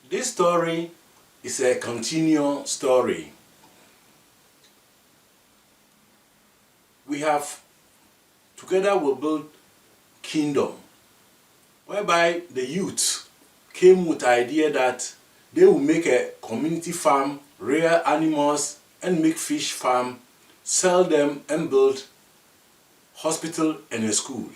This story is a continual story. We have together we build kingdom, whereby the youth came with the idea that they will make a community farm, rear animals and make fish farm, sell them and build hospital and a school.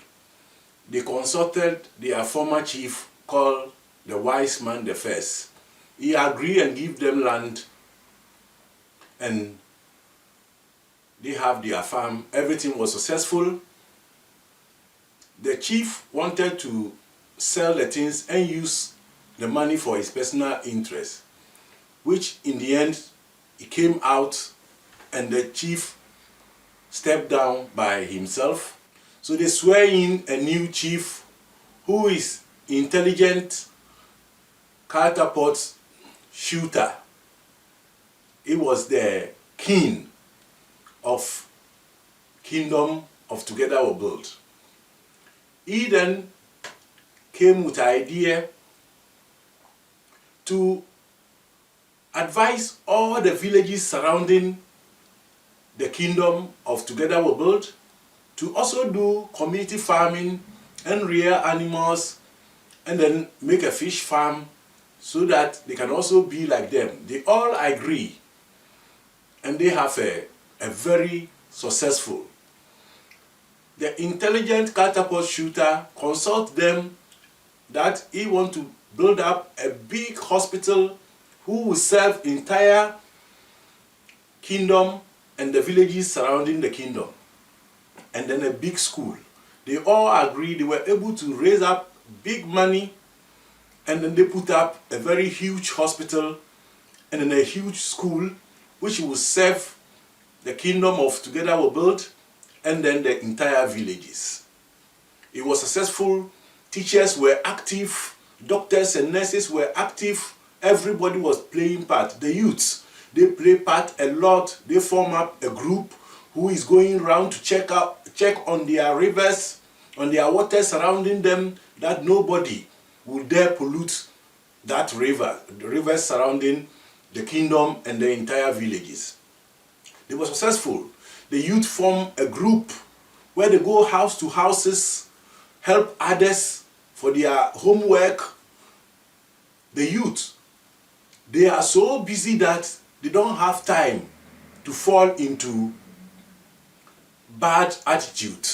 They consulted their former chief called the wise man the first. He agreed and give them land, and they have their farm. Everything was successful. The chief wanted to sell the things and use the money for his personal interest, which in the end he came out and the chief stepped down by himself. So they swear in a new chief who is intelligent catapult shooter. He was the king of kingdom of Together We Build. He then came with the idea to advise all the villages surrounding the kingdom of Together We Build to also do community farming and rear animals and then make a fish farm so that they can also be like them. They all agree and they have a very successful. The intelligent catapult shooter consult them that he want to build up a big hospital who will serve entire kingdom and the villages surrounding the kingdom, and then a big school. They all agreed. They were able to raise up big money, and then they put up a very huge hospital and then a huge school which will serve the kingdom of Together We Build and then the entire villages. It was successful. Teachers were active, doctors and nurses were active. Everybody was playing part. The youths, they play part a lot. They form up a group who is going around to check on their rivers, on their water surrounding them, that nobody will dare pollute that river, the rivers surrounding the kingdom and the entire villages. They were successful. The youth form a group where they go house to houses, help others for their homework. The youth, they are so busy that they don't have time to fall into bad attitude.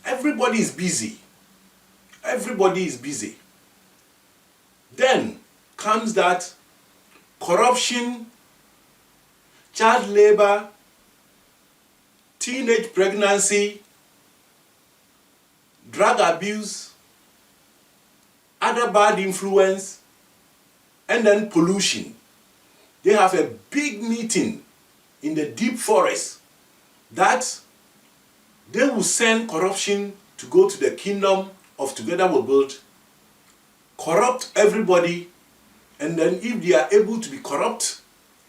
Everybody is busy. Everybody is busy. Then comes that corruption, child labor, teenage pregnancy, drug abuse, other bad influence, and then pollution. They have a big meeting in the deep forest that they will send corruption to go to the kingdom of Together We Build, corrupt everybody, and then if they are able to be corrupt,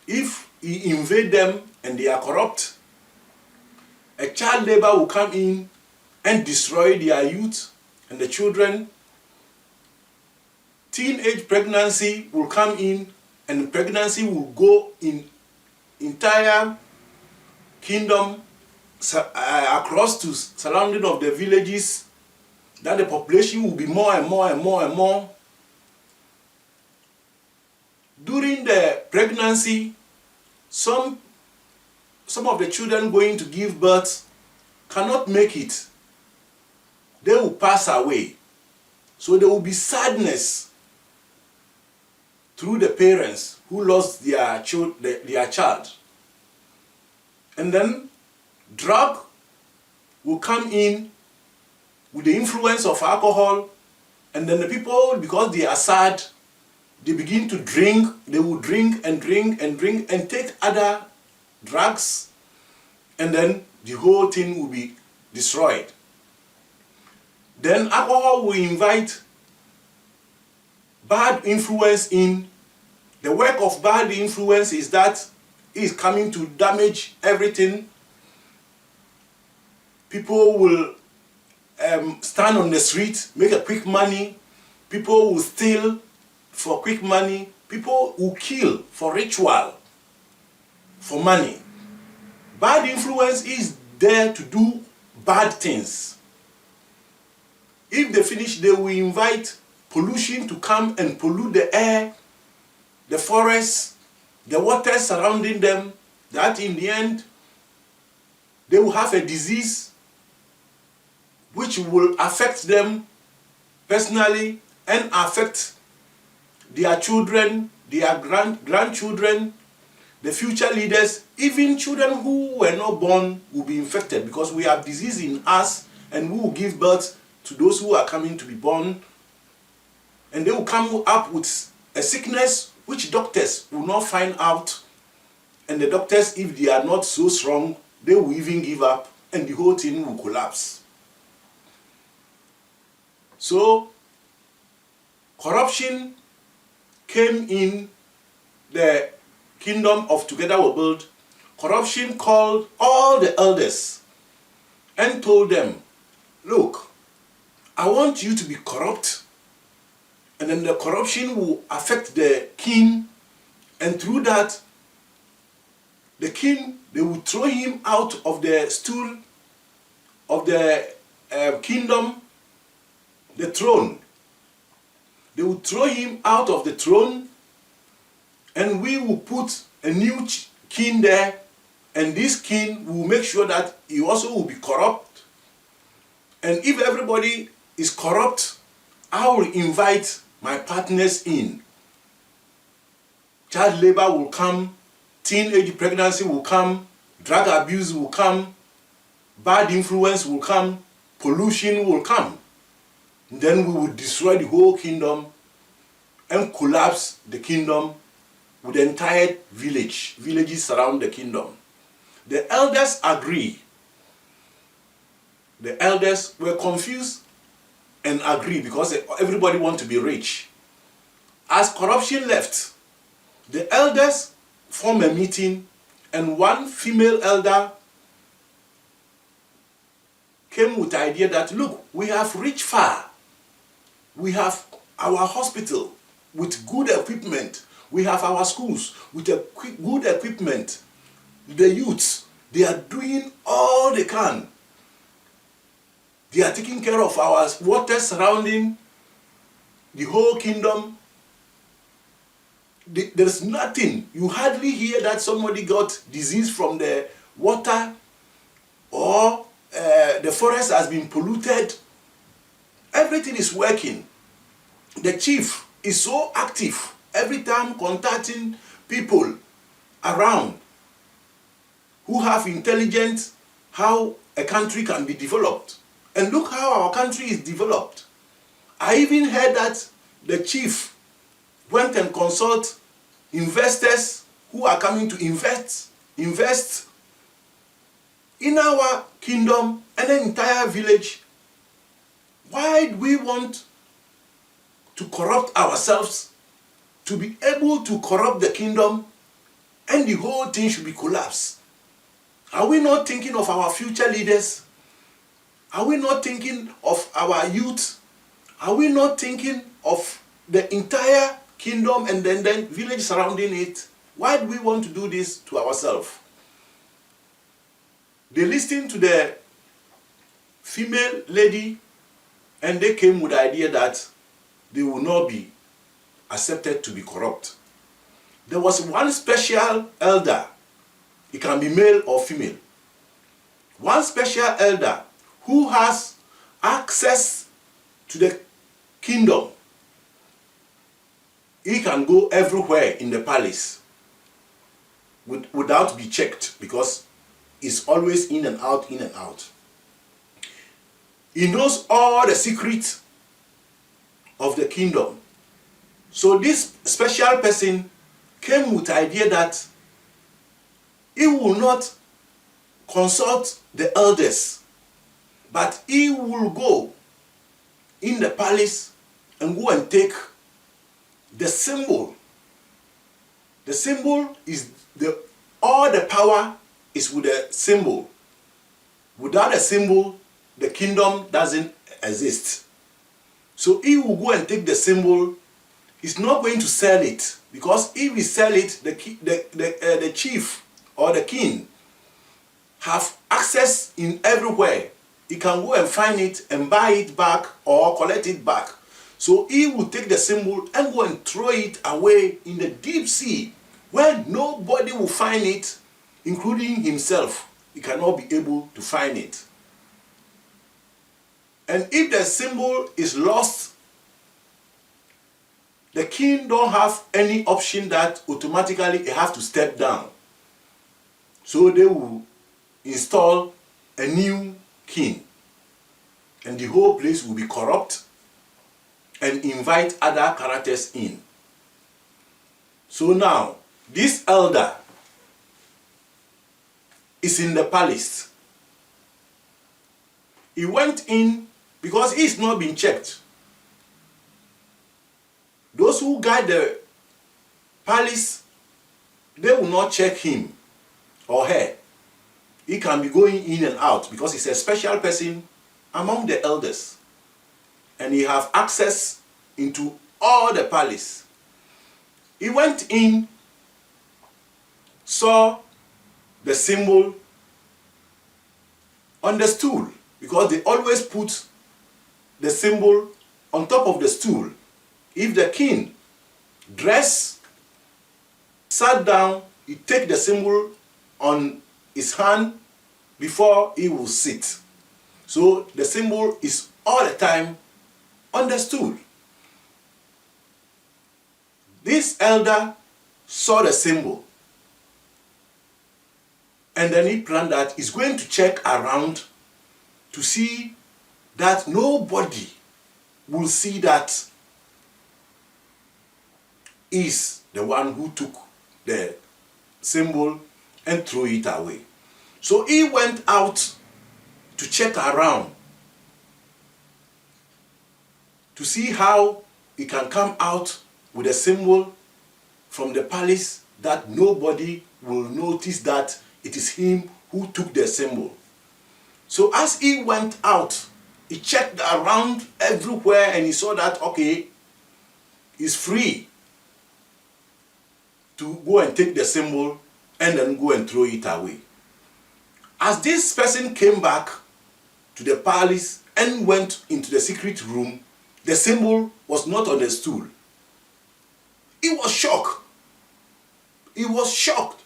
if he invade them and they are corrupt, a child labor will come in and destroy their youth and the children. Teenage pregnancy will come in and pregnancy will go in entire kingdom across to surrounding of the villages, that the population will be more and more and more and more. During the pregnancy, some of the children going to give birth cannot make it. They will pass away. So there will be sadness through the parents who lost their child. And then drug will come in with the influence of alcohol, and then the people, because they are sad, they begin to drink. They will drink and drink and drink and take other drugs, and then the whole thing will be destroyed. Then alcohol will invite bad influence in. The work of bad influence is that it is coming to damage everything. People will stand on the street, make a quick money. People will steal for quick money. People who kill for ritual, for money. Bad influence is there to do bad things. If they finish, they will invite pollution to come and pollute the air, the forests, the water surrounding them, that in the end, they will have a disease which will affect them personally and affect their children, their grandchildren, the future leaders. Even children who were not born will be infected, because we have disease in us, and we will give birth to those who are coming to be born, and they will come up with a sickness which doctors will not find out, and the doctors, if they are not so strong, they will even give up, and the whole thing will collapse. So corruption came in the kingdom of Together We Build. Corruption called all the elders and told them, look, I want you to be corrupt, and then the corruption will affect the king, and through that, the king, they will throw him out of the stool of the kingdom, the throne. They will throw him out of the throne, and we will put a new king there, and this king will make sure that he also will be corrupt. And if everybody is corrupt, I will invite my partners in. Child labor will come, teenage pregnancy will come, drug abuse will come, bad influence will come, pollution will come. Then we will destroy the whole kingdom and collapse the kingdom with the entire villages surround the kingdom. The elders agree. The elders were confused and agree, because everybody wants to be rich. As corruption left, the elders formed a meeting, and one female elder came with the idea that, look, we have reached far. We have our hospital with good equipment. We have our schools with good equipment. The youths, they are doing all they can. They are taking care of our water surrounding the whole kingdom. There's nothing. You hardly hear that somebody got disease from the water, or the forest has been polluted. Everything is working. The chief is so active, every time contacting people around who have intelligence how a country can be developed. And look how our country is developed. I even heard that the chief went and consult investors who are coming to invest in our kingdom and the entire village. Why do we want to corrupt ourselves, to be able to corrupt the kingdom, and the whole thing should be collapsed? Are we not thinking of our future leaders? Are we not thinking of our youth? Are we not thinking of the entire kingdom and then village surrounding it? Why do we want to do this to ourselves? They listened to the female lady, and they came with the idea that they will not be accepted to be corrupt. There was one special elder. It can be male or female. One special elder who has access to the kingdom. He can go everywhere in the palace without be checked, because he's always in and out, in and out. He knows all the secrets of the kingdom. So this special person came with the idea that he will not consult the elders, but he will go in the palace and go and take the symbol. The symbol is all the power is with the symbol. Without a symbol, the kingdom doesn't exist. So he will go and take the symbol. is not going to sell it, because if he sell it, the chief or the king have access in everywhere. He can go and find it and buy it back or collect it back. So he will take the symbol and go and throw it away in the deep sea, where nobody will find it, including himself. He cannot be able to find it. And if the symbol is lost, the king don't have any option that automatically he have to step down. So they will install a new king, and the whole place will be corrupt, and invite other characters in. So now, this elder is in the palace. He went in because he's not been checked. Those who guide the palace, they will not check him or her. He can be going in and out because he's a special person among the elders. And he have access into all the palace. He went in, saw the symbol on the stool, because they always put the symbol on top of the stool. If the king dressed, sat down, he take the symbol on his hand before he will sit. So the symbol is all the time on the stool. This elder saw the symbol, and then he planned that he's going to check around to see that nobody will see that is the one who took the symbol and threw it away. So he went out to check around to see how he can come out with a symbol from the palace that nobody will notice that it is him who took the symbol. So as he went out, he checked around everywhere and he saw that, okay, he's free to go and take the symbol and then go and throw it away. As this person came back to the palace and went into the secret room, the symbol was not on the stool. He was shocked. He was shocked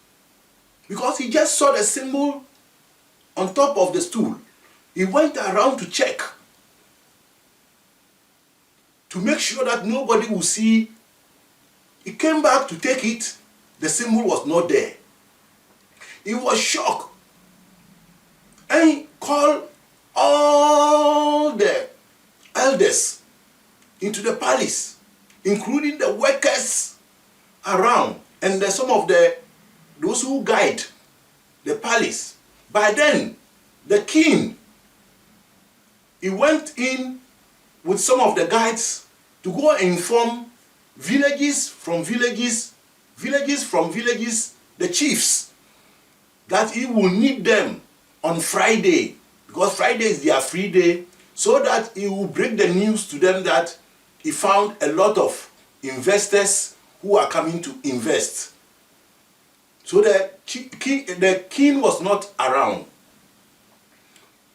because he just saw the symbol on top of the stool. He went around to check to make sure that nobody will see. He came back to take it. The symbol was not there. He was shocked and he called all the elders into the palace, including the workers around and some of those who guide the palace. By then, the king, he went in with some of the guides to go and inform villages from villages, the chiefs, that he will need them on Friday, because Friday is their free day, so that he will break the news to them that he found a lot of investors who are coming to invest. So the king was not around.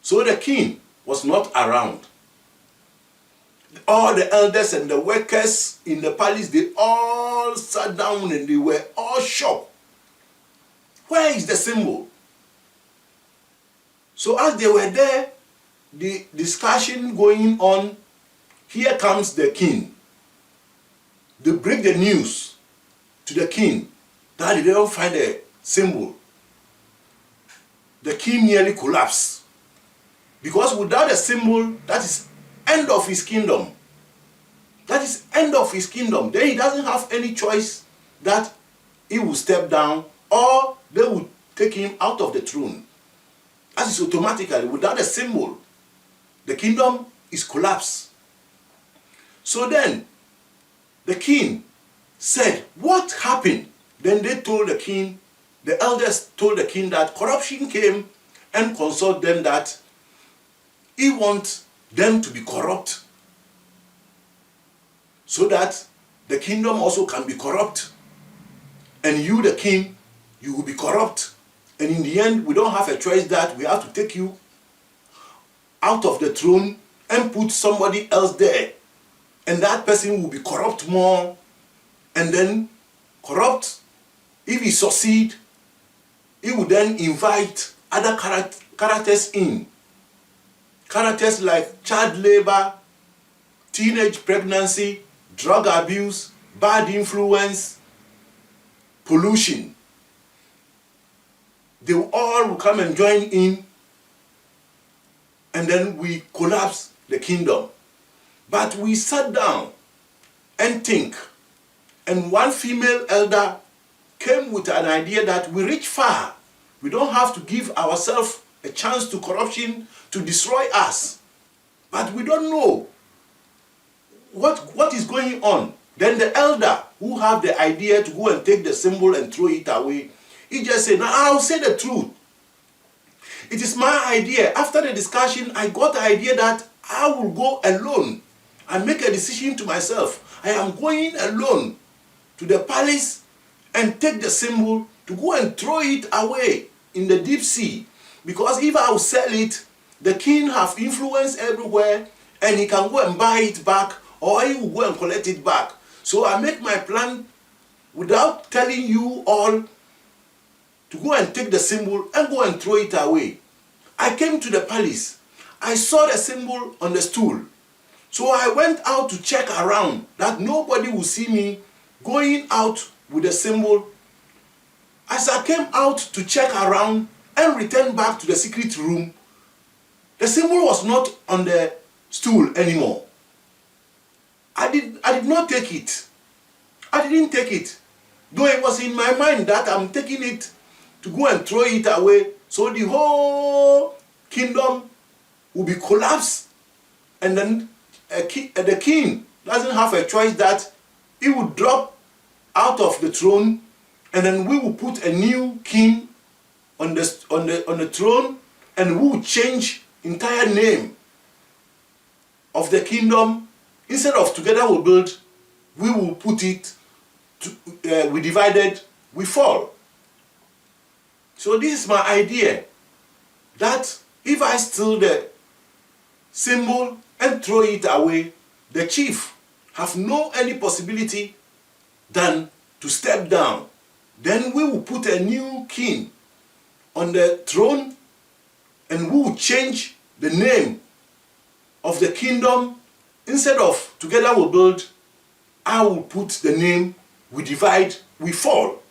So the king was not around. All the elders and the workers in the palace, they all sat down and they were all shocked. Where is the symbol? So as they were there, the discussion going on, here comes the king. They break the news to the king that they don't find a symbol. The king nearly collapsed. Because without a symbol, that is end of his kingdom. That is end of his kingdom. Then he doesn't have any choice that he will step down or they will take him out of the throne. That is automatically, without a symbol, the kingdom is collapsed. So then, the king said, what happened? Then they told the king, the elders told the king that corruption came and consulted them that he wants them to be corrupt so that the kingdom also can be corrupt. And you, the king, you will be corrupt. And in the end, we don't have a choice that we have to take you out of the throne and put somebody else there. And that person will be corrupt more. And then corrupt, if he succeed, he will then invite other characters in. Characters like child labor, teenage pregnancy, drug abuse, bad influence, pollution. They all will come and join in, and then we collapse the kingdom. But we sat down and think, and one female elder came with an idea that we reach far. We don't have to give ourselves a chance to corruption to destroy us. But we don't know what is going on. Then the elder who have the idea to go and take the symbol and throw it away, he just said, now I'll say the truth. It is my idea. After the discussion, I got the idea that I will go alone and make a decision to myself. I am going alone to the palace and take the symbol to go and throw it away in the deep sea. Because if I will sell it, the king have influence everywhere and he can go and buy it back, or he will go and collect it back. So I make my plan without telling you all to go and take the symbol and go and throw it away. I came to the palace. I saw the symbol on the stool. So I went out to check around that nobody will see me going out with the symbol. As I came out to check around and returned back to the secret room, the symbol was not on the stool anymore. I did not take it. I didn't take it. Though it was in my mind that I'm taking it to go and throw it away, so the whole kingdom will be collapsed, and then the king doesn't have a choice that he will drop out of the throne, and then we will put a new king on the throne, and we will change entire name of the kingdom. Instead of Together We Build, we will put it to, we divided, we fall. So this is my idea, that if I steal the symbol and throw it away, the chief have no any possibility than to step down. Then we will put a new king on the throne, and we will change the name of the kingdom. Instead of Together We Build, I will put the name We Divide, We Fall.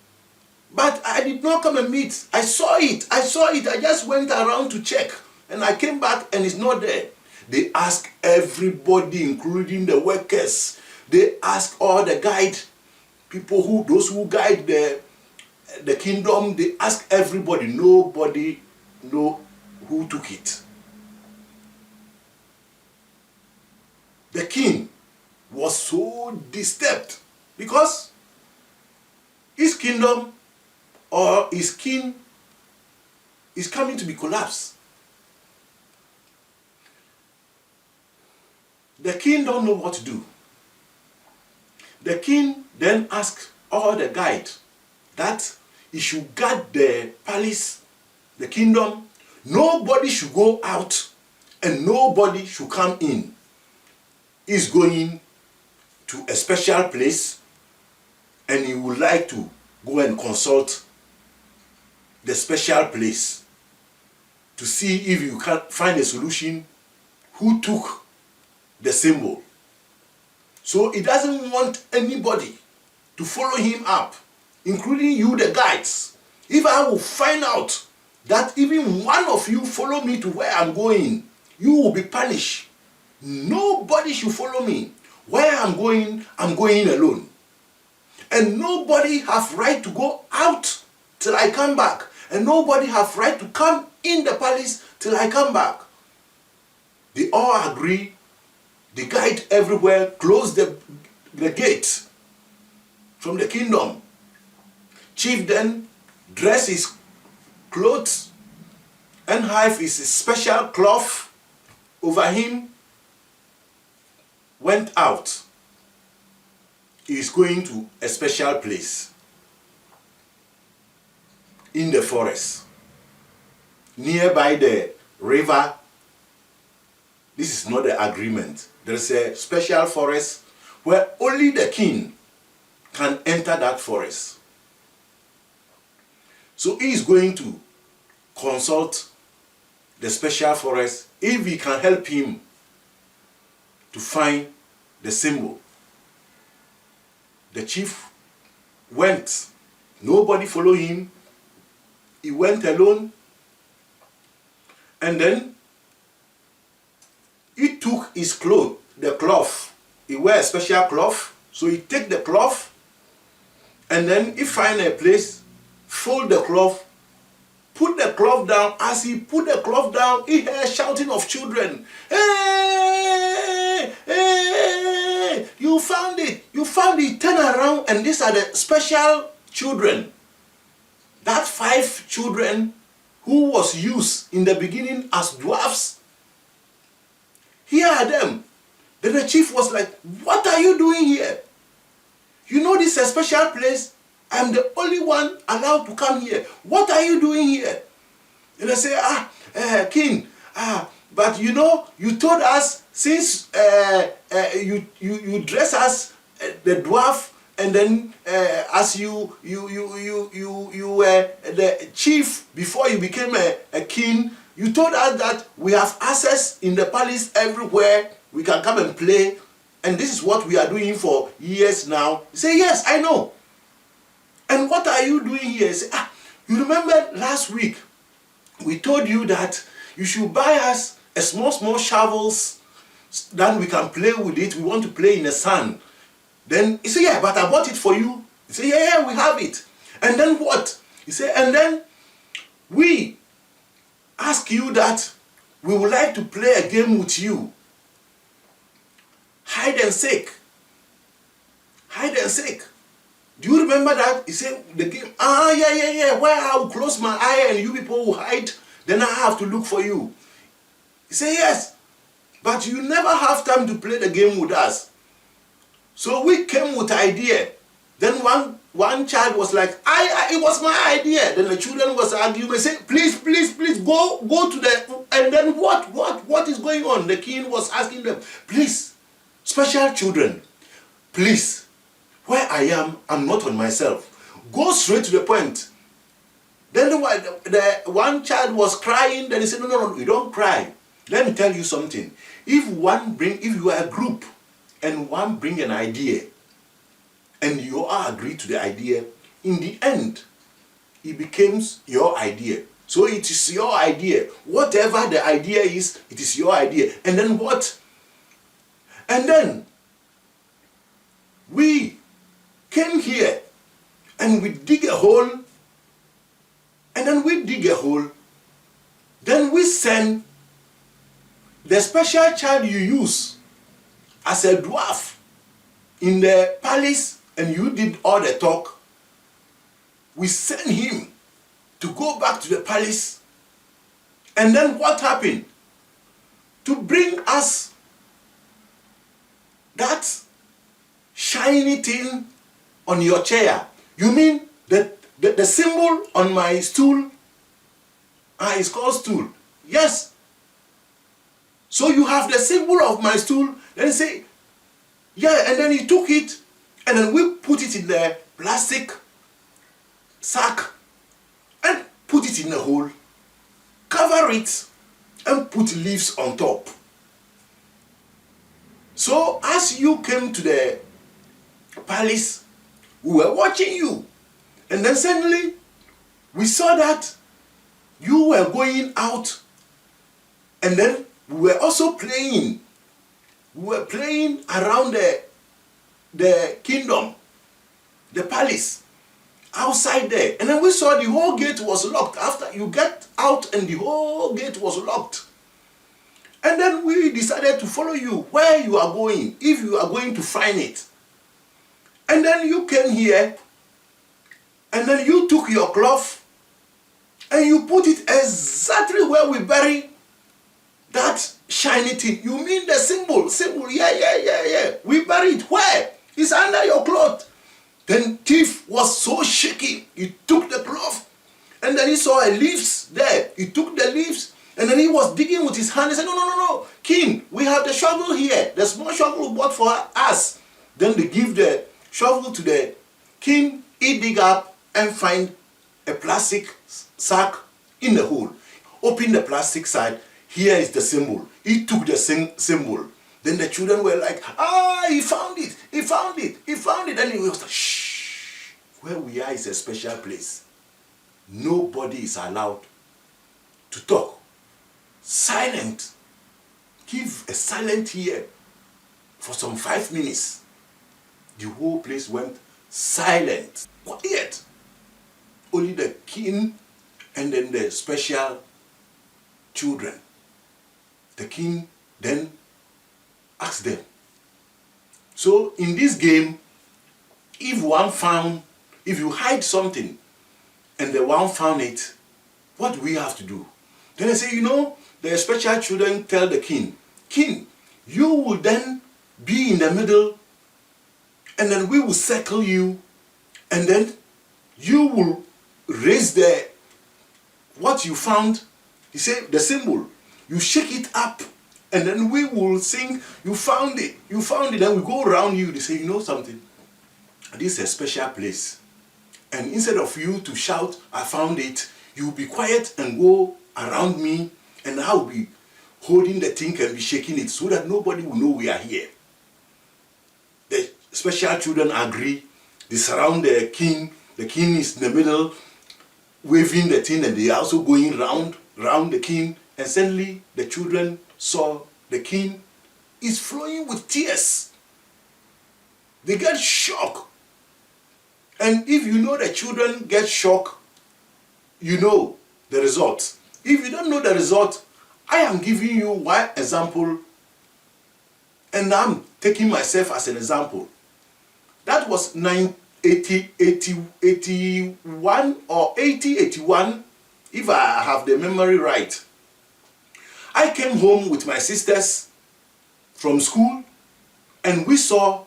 But I did not come and meet. I saw it. I just went around to check. And I came back and it's not there. They ask everybody, including the workers. They ask all the guide people, those who guide the kingdom. They ask everybody. Nobody know who took it. The king was so disturbed because his kingdom or his king is coming to be collapsed. The king don't know what to do. The king then asked all the guides that he should guard the palace, the kingdom. Nobody should go out and nobody should come in. He's going to a special place and he would like to go and consult the special place to see if you can find a solution who took the symbol. So he doesn't want anybody to follow him up, including you, the guides. If I will find out that even one of you follow me to where I'm going, you will be punished. Nobody should follow me. Where I'm going alone. And nobody have right to go out till I come back. And nobody have right to come in the palace till I come back. They all agree. The guide everywhere close the gate from the kingdom. Chief then dress his clothes and have his special cloth over him, went out. is going to a special place in the forest, nearby the river. This is not the agreement. There is a special forest where only the king can enter that forest. So he is going to consult the special forest if he can help him to find the symbol. The chief went. Nobody followed him. He went alone. And then he took his cloth, the cloth. He wear a special cloth. So he take the cloth and then he find a place, fold the cloth, put the cloth down. As he put the cloth down, he heard shouting of children. Hey, hey, you found it, you found it. Turn around, and these are the special children. That 5 children who was used in the beginning as dwarfs. Here are them. Then the chief was like, what are you doing here? You know this is a special place. I'm the only one allowed to come here. What are you doing here? And they say, king, but you know, you told us since you dress as the dwarf, and then as you were the chief before you became a king, you told us that we have access in the palace everywhere. We can come and play, and this is what we are doing for years now. You say, yes, I know. And what are you doing here? Say, you remember last week we told you that you should buy us a small shovels, then we can play with it. We want to play in the sun. Then he said, yeah, but I bought it for you. He said, yeah, we have it. And then what? He said, and then we ask you that we would like to play a game with you. Hide and seek. Hide and seek. Do you remember that? He said, the game, yeah. Where I will close my eye and you people will hide, then I have to look for you. He said, yes, but you never have time to play the game with us. So we came with idea. Then one child was like, it was my idea. Then the children was arguing, they say, please, go to the, and then what is going on? The king was asking them, please, special children, please, where I am, I'm not on myself. Go straight to the point. Then the one child was crying. Then he said, no, you don't cry. Let me tell you something. If you are a group and one bring an idea and you all agree to the idea, in the end, it becomes your idea. So it is your idea. Whatever the idea is, it is your idea. And then what? And then we came here and we dig a hole, and then we dig a hole, then we send the special child you use as a dwarf in the palace, and you did all the talk. We send him to go back to the palace, and then what happened? To bring us that shiny thing on your chair. You mean the symbol on my stool? It's called stool. Yes. So you have the symbol of my stool. Then say, yeah, and then he took it, and then we put it in the plastic sack and put it in a hole, cover it, and put leaves on top. So as you came to the palace, we were watching you, and then suddenly we saw that you were going out, and then we were also playing. We were playing around the kingdom, the palace, outside there, and then we saw the whole gate was locked. After you get out, and the whole gate was locked. And then we decided to follow you where you are going, if you are going to find it. And then you came here, and then you took your cloth, and you put it exactly where we bury that shiny thing. You mean the symbol, yeah. We bury it where? It's under your cloth. Then thief was so shaky. He took the cloth. And then he saw a leaves there. He took the leaves. And then he was digging with his hand. He said, no, no, no, no. King, we have the shovel here. The small shovel we bought for us. Then they give the shovel to the king. He dig up and find a plastic sack in the hole. Open the plastic sack. Here is the symbol. He took the symbol. Then the children were like, he found it. He found it. He found it. And he was like, shh. Where we are is a special place. Nobody is allowed to talk. Silent. Give a silent ear for some 5 minutes. The whole place went silent. Quiet. Only the king and then the special children. The king then asked them. So in this game, if you hide something and the one found it, what do we have to do? Then I say, the special children tell the king, King, you will then be in the middle, and then we will circle you, and then you will raise what you found. He said, the symbol. You shake it up, and then we will sing, you found it, you found it. Then we go around you. They say, you know something? This is a special place. And instead of you to shout, I found it, you will be quiet and go around me, and I will be holding the thing and be shaking it so that nobody will know we are here. The special children agree. They surround the king. The king is in the middle, waving the thing, and they are also going round the king. And suddenly the children saw the king is flowing with tears. They get shocked. And if you know the children get shocked, you know the result. If you don't know the result, I am giving you one example, and I'm taking myself as an example. That was 81 or 81, if I have the memory right. I came home with my sisters from school, and we saw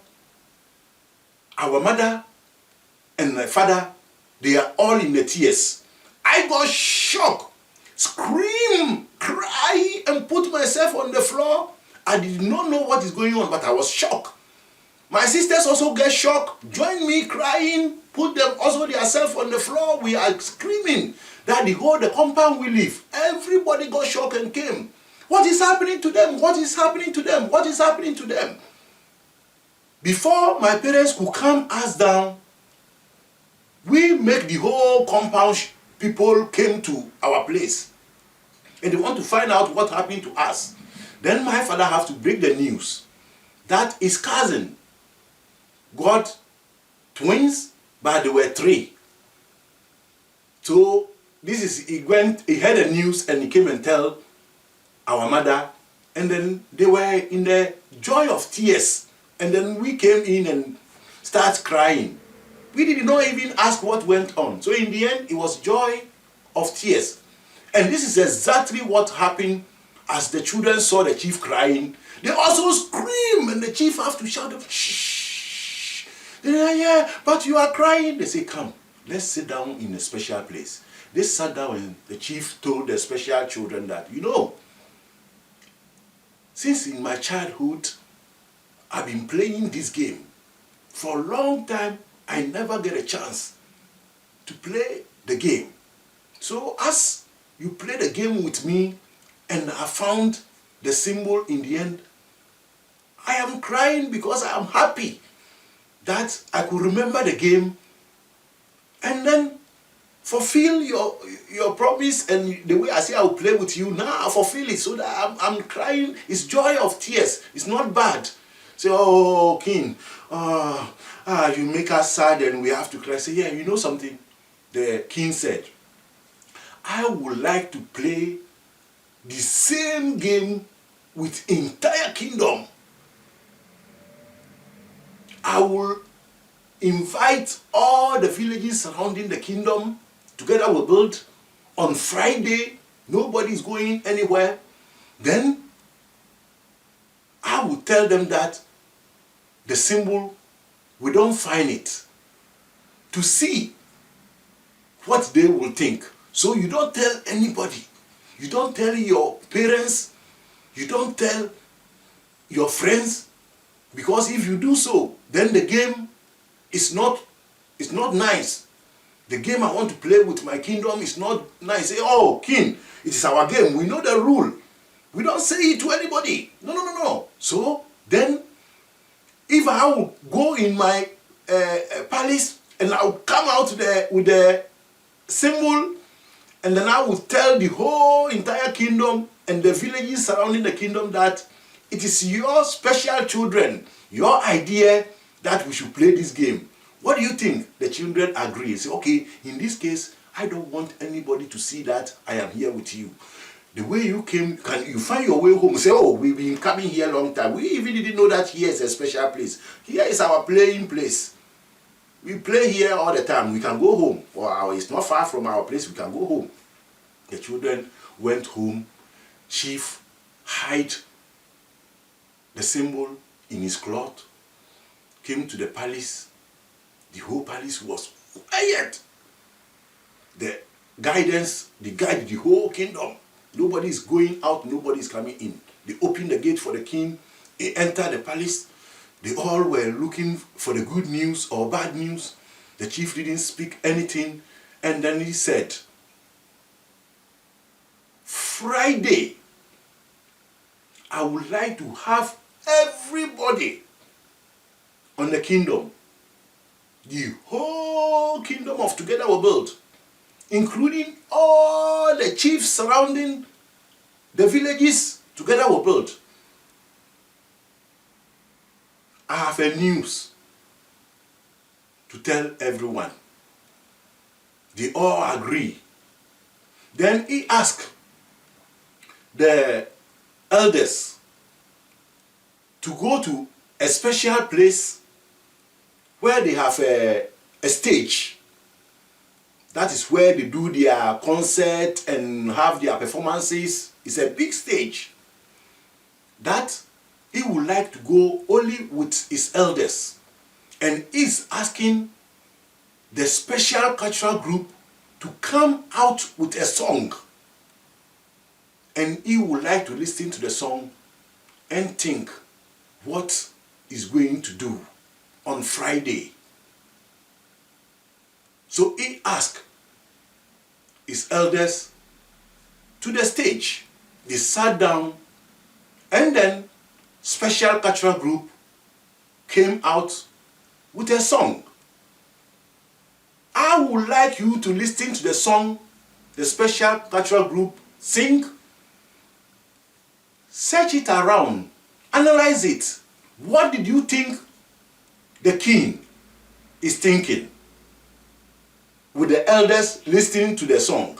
our mother and my father. They are all in the tears. I got shocked, scream, cry, and put myself on the floor. I did not know what is going on, but I was shocked. My sisters also get shocked, join me crying, put them also themselves on the floor. We are screaming that the compound we live. Everybody got shocked and came. What is happening to them? What is happening to them? What is happening to them? Before my parents could come us down, we make the whole compound. People came to our place and they want to find out what happened to us. Then my father has to break the news that his cousin got twins, but they were 3. So he heard the news and he came and tell our mother, and then they were in the joy of tears. And then we came in and started crying. We did not even ask what went on. So in the end, it was joy of tears. And this is exactly what happened as the children saw the chief crying. They also scream, and the chief have to shout, shh. Yeah, but you are crying. They say, come, let's sit down in a special place. They sat down, and the chief told the special children that, since in my childhood, I've been playing this game for a long time. I never get a chance to play the game. So as you play the game with me and I found the symbol in the end, I am crying because I am happy that I could remember the game and then fulfill your promise. And the way I say I will play with you, now I fulfill it, so that I'm crying. It's joy of tears. It's not bad. Say, oh, King, you make us sad and we have to cry. Say, yeah, you know something? The king said, I would like to play the same game with entire kingdom. I will invite all the villages surrounding the kingdom. Together we'll build. On Friday, nobody is going anywhere. Then I will tell them that the symbol we don't find it, to see what they will think. So you don't tell anybody. You don't tell your parents. You don't tell your friends. Because if you do so, then the game is not nice. The game I want to play with my kingdom is not nice. Say, oh, king, it is our game. We know the rule. We don't say it to anybody. No. So then, if I would go in my palace and I would come out there with the symbol, and then I would tell the whole entire kingdom and the villages surrounding the kingdom that it is your special children, your idea that we should play this game. What do you think? The children agree. Say, okay, in this case, I don't want anybody to see that I am here with you. The way you came, can you find your way home? Say, oh, we've been coming here a long time. We even didn't know that here is a special place. Here is our playing place. We play here all the time. We can go home. Or it's not far from our place. We can go home. The children went home. Chief hid the symbol in his cloth. Came to the palace. The whole palace was quiet. The guidance, they guide the whole kingdom. Nobody is going out, nobody is coming in. They opened the gate for the king. He entered the palace. They all were looking for the good news or bad news. The chief didn't speak anything. And then he said, Friday, I would like to have everybody on the kingdom. The whole kingdom of Together We Build, including all the chiefs surrounding the villages Together We Build. I have a news to tell everyone. They all agree. Then he asked the elders to go to a special place where they have a stage. That is where they do their concert and have their performances. It's a big stage. That he would like to go only with his elders. And he's asking the special cultural group to come out with a song. And he would like to listen to the song and think what he's going to do on Friday. So he asked his elders to the stage. They sat down, and then special cultural group came out with a song. I would like you to listen to the song the special cultural group sing. Search it around, analyze it. What did you think the king is thinking with the elders listening to the song?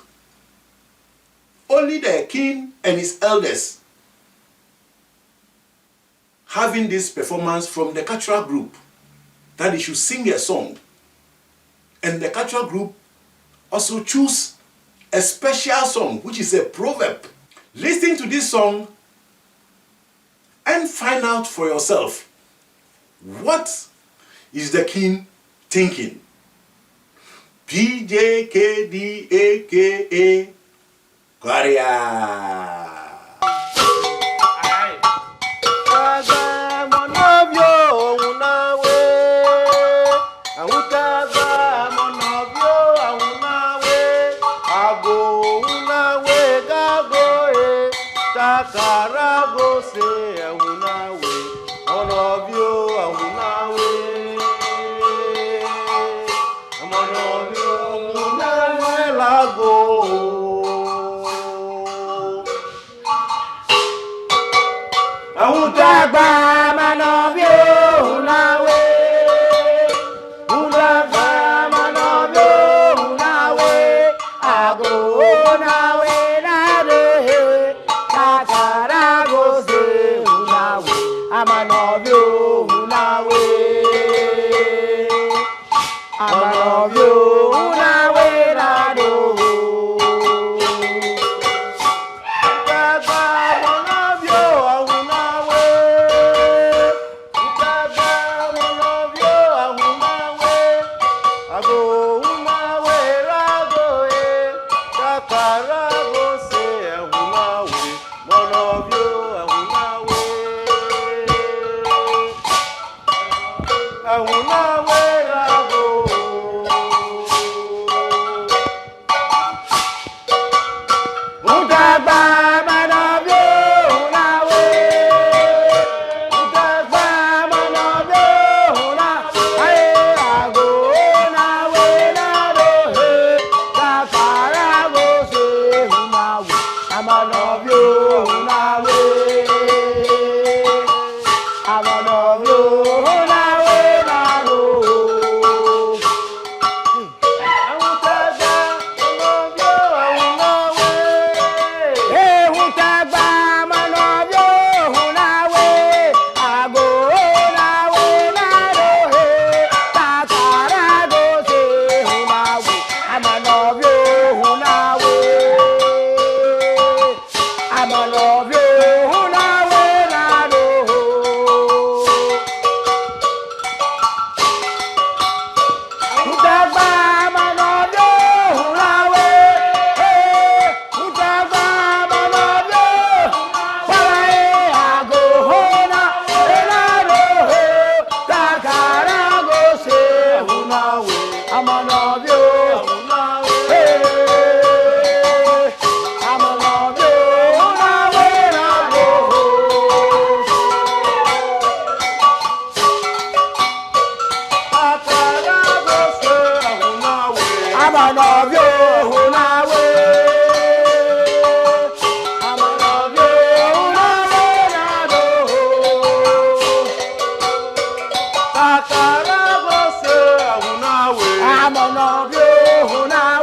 Only the king and his elders having this performance from the cultural group that they should sing a song. And the cultural group also choose a special song, which is a proverb. Listen to this song and find out for yourself what is the king thinking. PJKDAKA Korea. I'm